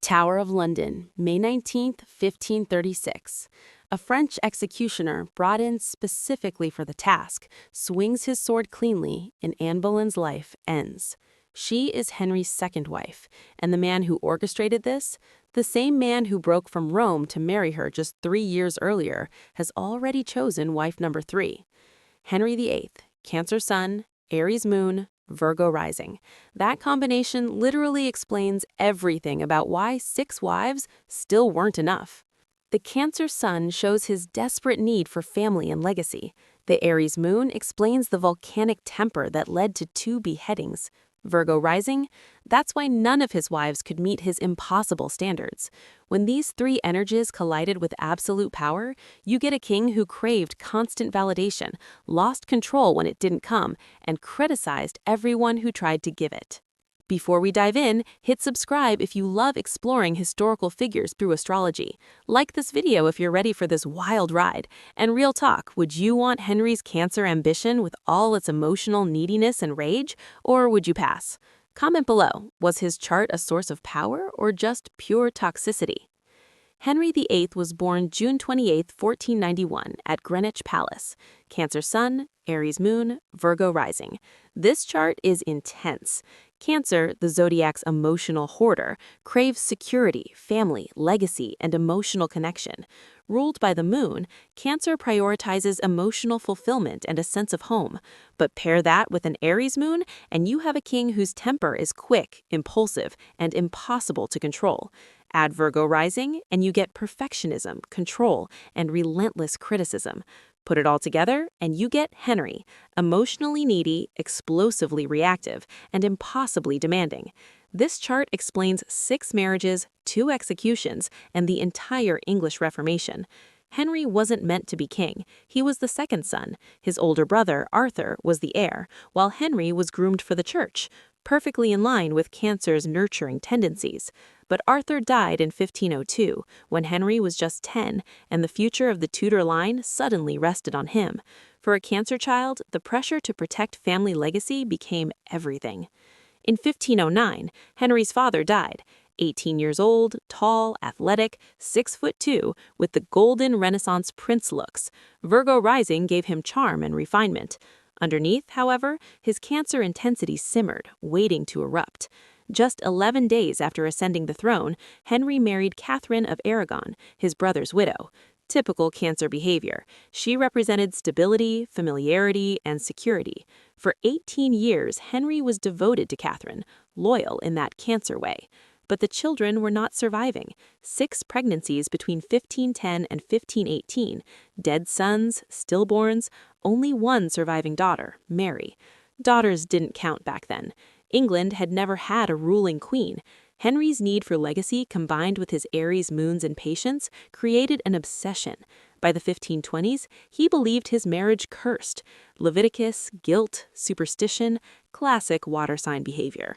Tower of London, May 19th, 1536. A French executioner brought in specifically for the task swings his sword cleanly, and Anne Boleyn's life ends. She is Henry's second wife, and the man who orchestrated this, the same man who broke from Rome to marry her just 3 years earlier, has already chosen wife number 3. Henry VIII, Cancer Sun, Aries Moon, Virgo Rising. That combination literally explains everything about why 6 wives still weren't enough. The Cancer Sun shows his desperate need for family and legacy. The Aries Moon explains the volcanic temper that led to 2 beheadings. Virgo Rising, that's why none of his wives could meet his impossible standards. When these 3 energies collided with absolute power, you get a king who craved constant validation, lost control when it didn't come, and criticized everyone who tried to give it. Before we dive in, hit subscribe if you love exploring historical figures through astrology. Like this video if you're ready for this wild ride. And real talk, would you want Henry's Cancer ambition with all its emotional neediness and rage, or would you pass? Comment below, was his chart a source of power or just pure toxicity? Henry VIII was born June 28, 1491, at Greenwich Palace. Cancer Sun, Aries Moon, Virgo Rising. This chart is intense. Cancer, the zodiac's emotional hoarder, craves security, family, legacy, and emotional connection. Ruled by the moon, Cancer prioritizes emotional fulfillment and a sense of home. But pair that with an Aries moon, and you have a king whose temper is quick, impulsive, and impossible to control. Add Virgo Rising, and you get perfectionism, control, and relentless criticism. Put it all together, and you get Henry, emotionally needy, explosively reactive, and impossibly demanding. This chart explains 6 marriages, 2 executions, and the entire English Reformation. Henry wasn't meant to be king. He was the second son. His older brother, Arthur, was the heir, while Henry was groomed for the church, perfectly in line with Cancer's nurturing tendencies. But Arthur died in 1502, when Henry was just 10, and the future of the Tudor line suddenly rested on him. For a Cancer child, the pressure to protect family legacy became everything. In 1509, Henry's father died. 18 years old, tall, athletic, 6'2", with the golden Renaissance prince looks. Virgo Rising gave him charm and refinement. Underneath, however, his Cancer intensity simmered, waiting to erupt. Just 11 days after ascending the throne, Henry married Catherine of Aragon, his brother's widow. Typical Cancer behavior. She represented stability, familiarity, and security. For 18 years, Henry was devoted to Catherine, loyal in that Cancer way. But the children were not surviving. 6 pregnancies between 1510 and 1518, dead sons, stillborns, only 1 surviving daughter, Mary. Daughters didn't count back then. England had never had a ruling queen. Henry's need for legacy combined with his Aries moon's impatience created an obsession. By the 1520s, he believed his marriage cursed. Leviticus, guilt, superstition, classic water sign behavior.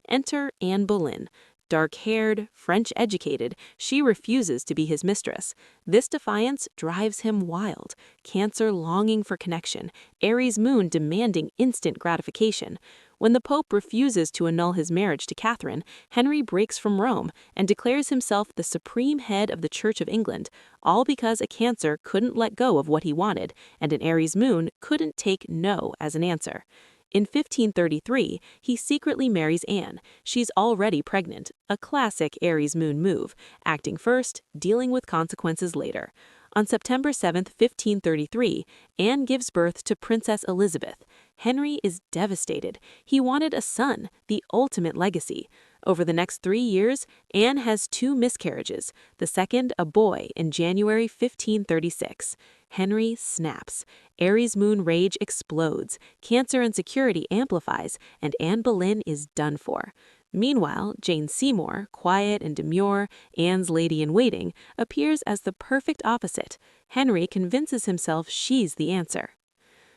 Enter Anne Boleyn. Dark-haired, French-educated, she refuses to be his mistress. This defiance drives him wild. Cancer longing for connection, Aries moon demanding instant gratification. When the Pope refuses to annul his marriage to Catherine, Henry breaks from Rome and declares himself the supreme head of the Church of England, all because a Cancer couldn't let go of what he wanted, and an Aries moon couldn't take no as an answer. In 1533, he secretly marries Anne. She's already pregnant, a classic Aries moon move, acting first, dealing with consequences later. On September 7, 1533, Anne gives birth to Princess Elizabeth. Henry is devastated. He wanted a son, the ultimate legacy. Over the next 3 years, Anne has 2 miscarriages, the second a boy in January 1536. Henry snaps. Aries moon rage explodes, Cancer insecurity amplifies, and Anne Boleyn is done for. Meanwhile, Jane Seymour, quiet and demure, Anne's lady-in-waiting, appears as the perfect opposite. Henry convinces himself she's the answer.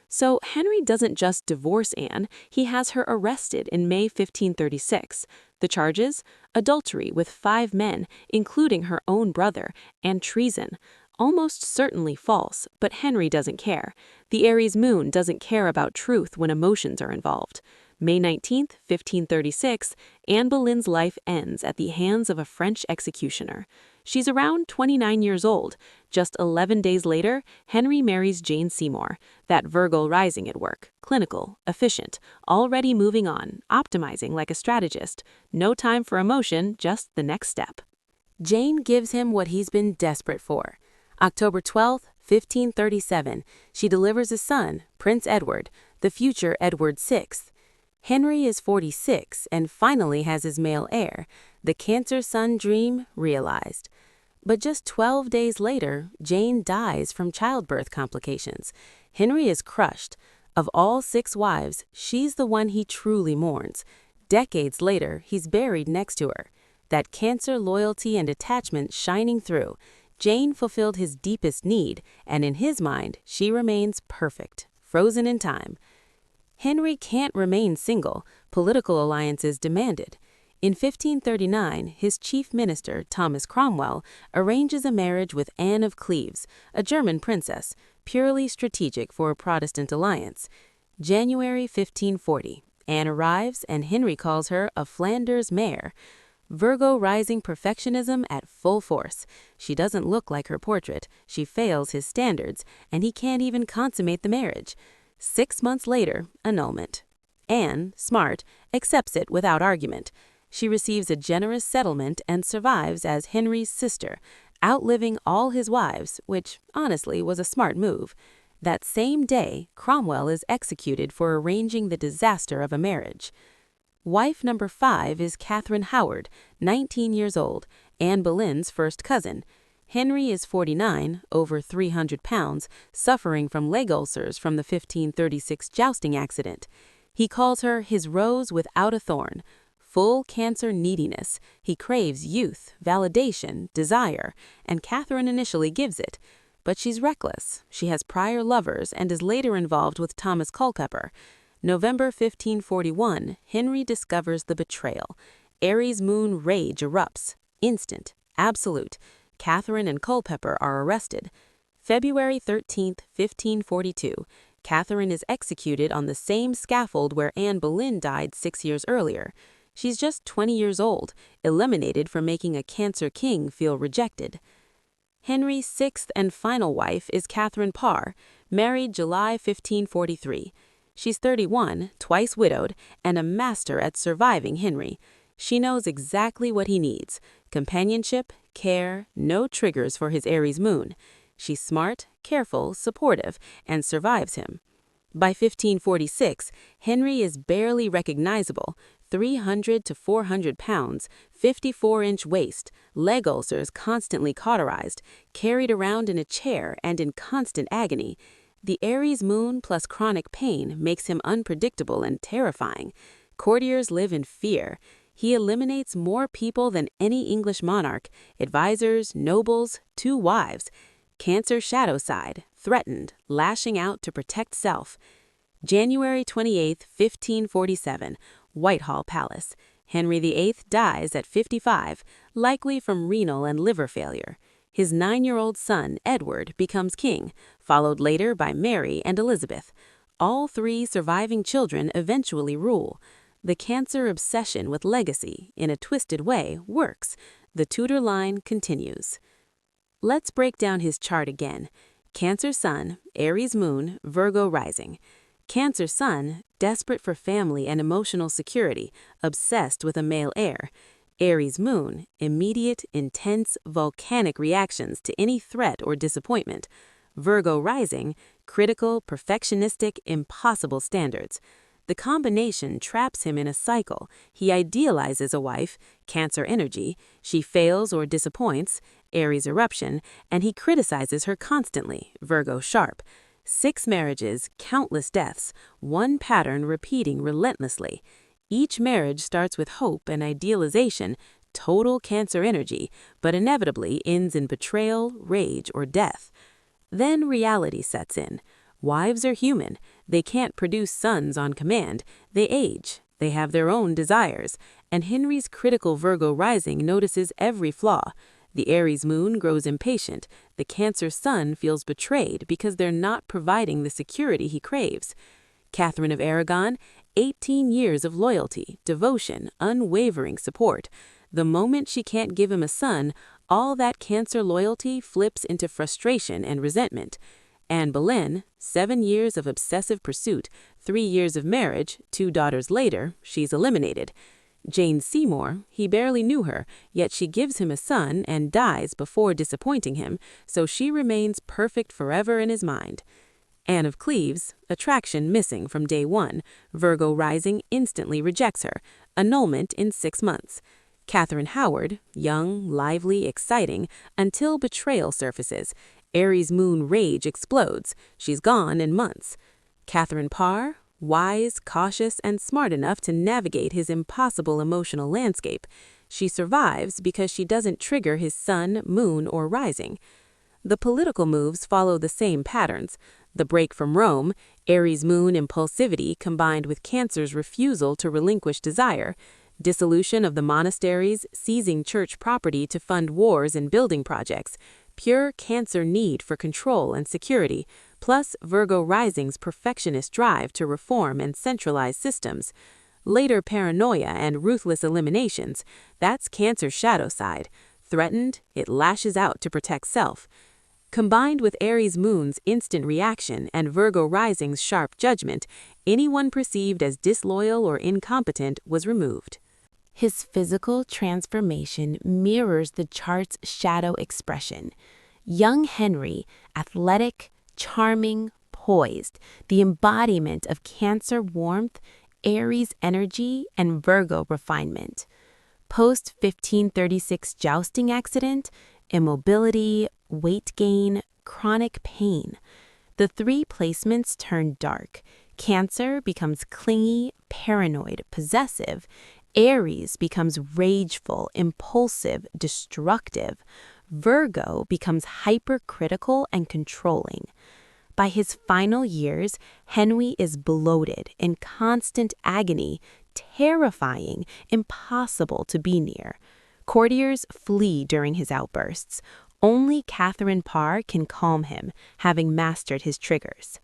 So Henry doesn't just divorce Anne, he has her arrested in May 1536. The charges? Adultery with 5 men, including her own brother, and treason. Almost certainly false, but Henry doesn't care. The Aries moon doesn't care about truth when emotions are involved. May 19, 1536, Anne Boleyn's life ends at the hands of a French executioner. She's around 29 years old. Just 11 days later, Henry marries Jane Seymour, that Virgo rising at work, clinical, efficient, already moving on, optimizing like a strategist. No time for emotion, just the next step. Jane gives him what he's been desperate for. October 12, 1537, she delivers a son, Prince Edward, the future Edward VI. Henry is 46 and finally has his male heir, the Cancer Sun dream realized. But just 12 days later, Jane dies from childbirth complications. Henry is crushed. Of all 6 wives, she's the one he truly mourns. Decades later, he's buried next to her. That Cancer loyalty and attachment shining through. Jane fulfilled his deepest need, and in his mind, she remains perfect, frozen in time. Henry can't remain single. Political alliances demanded. In 1539, his chief minister, Thomas Cromwell, arranges a marriage with Anne of Cleves, a German princess, purely strategic for a Protestant alliance. January 1540, Anne arrives and Henry calls her a Flanders mare. Virgo rising perfectionism at full force. She doesn't look like her portrait, she fails his standards, and he can't even consummate the marriage. 6 months later, annulment. Anne, smart, accepts it without argument. She receives a generous settlement and survives as Henry's sister, outliving all his wives, which honestly was a smart move. That same day, Cromwell is executed for arranging the disaster of a marriage. Wife number 5 is Catherine Howard, 19 years old, Anne Boleyn's first cousin. Henry is 49, over 300 pounds, suffering from leg ulcers from the 1536 jousting accident. He calls her his rose without a thorn. Full Cancer neediness. He craves youth, validation, desire, and Catherine initially gives it. But she's reckless. She has prior lovers and is later involved with Thomas Culpeper. November 1541, Henry discovers the betrayal. Aries moon rage erupts. Instant. Absolute. Catherine and Culpeper are arrested. February 13, 1542, Catherine is executed on the same scaffold where Anne Boleyn died 6 years earlier. She's just 20 years old, eliminated for making a Cancer king feel rejected. Henry's 6th and final wife is Catherine Parr, married July 1543. She's 31, twice widowed, and a master at surviving Henry. She knows exactly what he needs: companionship, care, no triggers for his Aries moon. She's smart, careful, supportive, and survives him. By 1546, Henry is barely recognizable: 300 to 400 pounds, 54-inch waist, leg ulcers constantly cauterized, carried around in a chair and in constant agony. The Aries moon plus chronic pain makes him unpredictable and terrifying. Courtiers live in fear. He eliminates more people than any English monarch: advisors, nobles, 2 wives. Cancer shadow side, threatened, lashing out to protect self. January 28, 1547, Whitehall Palace. Henry VIII dies at 55, likely from renal and liver failure. His 9-year-old son, Edward, becomes king, followed later by Mary and Elizabeth. All 3 surviving children eventually rule. The Cancer obsession with legacy, in a twisted way, works. The Tudor line continues. Let's break down his chart again. Cancer Sun, Aries Moon, Virgo Rising. Cancer Sun, desperate for family and emotional security, obsessed with a male heir. Aries Moon, immediate, intense, volcanic reactions to any threat or disappointment. Virgo Rising, critical, perfectionistic, impossible standards. The combination traps him in a cycle. He idealizes a wife, Cancer energy, she fails or disappoints, Aries eruption, and he criticizes her constantly, Virgo sharp. 6 marriages, countless deaths, one pattern repeating relentlessly. Each marriage starts with hope and idealization, total Cancer energy, but inevitably ends in betrayal, rage, or death. Then reality sets in. Wives are human. They can't produce sons on command. They age. They have their own desires. And Henry's critical Virgo rising notices every flaw. The Aries moon grows impatient. The Cancer sun feels betrayed because they're not providing the security he craves. Catherine of Aragon, 18 years of loyalty, devotion, unwavering support. The moment she can't give him a son, all that Cancer loyalty flips into frustration and resentment. Anne Boleyn, 7 years of obsessive pursuit, 3 years of marriage, 2 daughters later, she's eliminated. Jane Seymour, he barely knew her, yet she gives him a son and dies before disappointing him, so she remains perfect forever in his mind. Anne of Cleves, attraction missing from day one, Virgo rising instantly rejects her, annulment in 6 months. Catherine Howard, young, lively, exciting, until betrayal surfaces. Aries moon rage explodes. She's gone in months. Catherine Parr, wise, cautious, and smart enough to navigate his impossible emotional landscape. She survives because she doesn't trigger his sun, moon, or rising. The political moves follow the same patterns. The break from Rome, Aries moon impulsivity combined with Cancer's refusal to relinquish desire, dissolution of the monasteries, seizing church property to fund wars and building projects, pure Cancer need for control and security, plus Virgo rising's perfectionist drive to reform and centralize systems. Later paranoia and ruthless eliminations, that's Cancer's shadow side. Threatened, it lashes out to protect self. Combined with Aries moon's instant reaction and Virgo rising's sharp judgment, anyone perceived as disloyal or incompetent was removed. His physical transformation mirrors the chart's shadow expression. Young Henry, athletic, charming, poised, the embodiment of Cancer warmth, Aries energy, and Virgo refinement. Post-1536 jousting accident, immobility, weight gain, chronic pain. The 3 placements turn dark. Cancer becomes clingy, paranoid, possessive. Aries becomes rageful, impulsive, destructive. Virgo becomes hypercritical and controlling. By his final years, Henry is bloated, in constant agony, terrifying, impossible to be near. Courtiers flee during his outbursts. Only Catherine Parr can calm him, having mastered his triggers.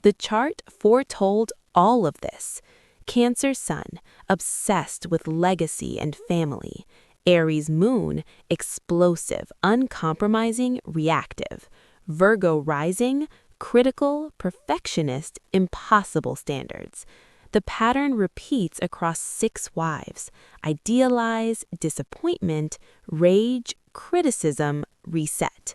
The chart foretold all of this. Cancer sun, obsessed with legacy and family. Aries moon, explosive, uncompromising, reactive. Virgo rising, critical, perfectionist, impossible standards. The pattern repeats across 6 wives. Idealize, disappointment, rage, criticism, reset.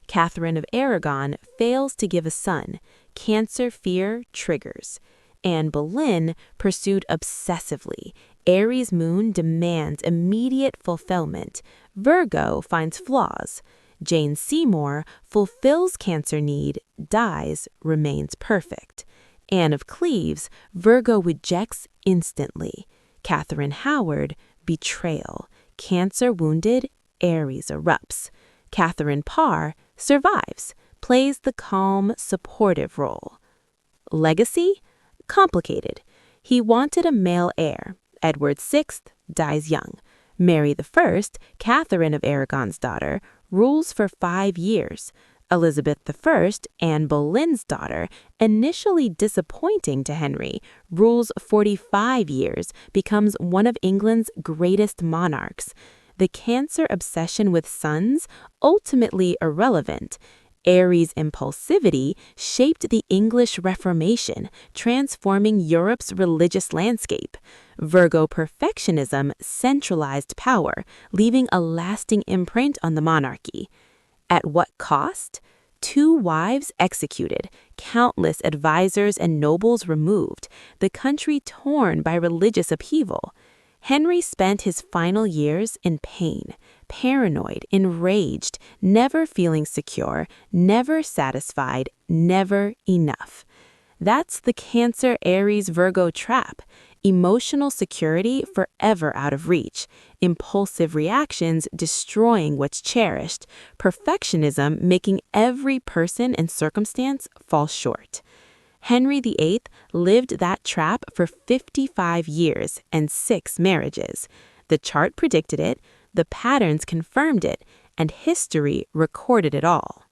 Catherine of Aragon fails to give a son. Cancer fear triggers. Anne Boleyn pursued obsessively. Aries moon demands immediate fulfillment. Virgo finds flaws. Jane Seymour fulfills Cancer need, dies, remains perfect. Anne of Cleves, Virgo rejects instantly. Catherine Howard, betrayal. Cancer wounded, Aries erupts. Catherine Parr survives, plays the calm, supportive role. Legacy? Complicated. He wanted a male heir. Edward VI dies young. Mary I, Catherine of Aragon's daughter, rules for 5 years. Elizabeth I, Anne Boleyn's daughter, initially disappointing to Henry, rules 45 years, becomes one of England's greatest monarchs. The Cancer obsession with sons, ultimately irrelevant. Aries impulsivity shaped the English Reformation, transforming Europe's religious landscape. Virgo perfectionism centralized power, leaving a lasting imprint on the monarchy. At what cost? 2 wives executed, countless advisors and nobles removed, the country torn by religious upheaval. Henry spent his final years in pain, paranoid, enraged, never feeling secure, never satisfied, never enough. That's the Cancer Aries Virgo trap. Emotional security forever out of reach. Impulsive reactions destroying what's cherished. Perfectionism making every person and circumstance fall short. Henry VIII lived that trap for 55 years and 6 marriages. The chart predicted it, the patterns confirmed it, and history recorded it all.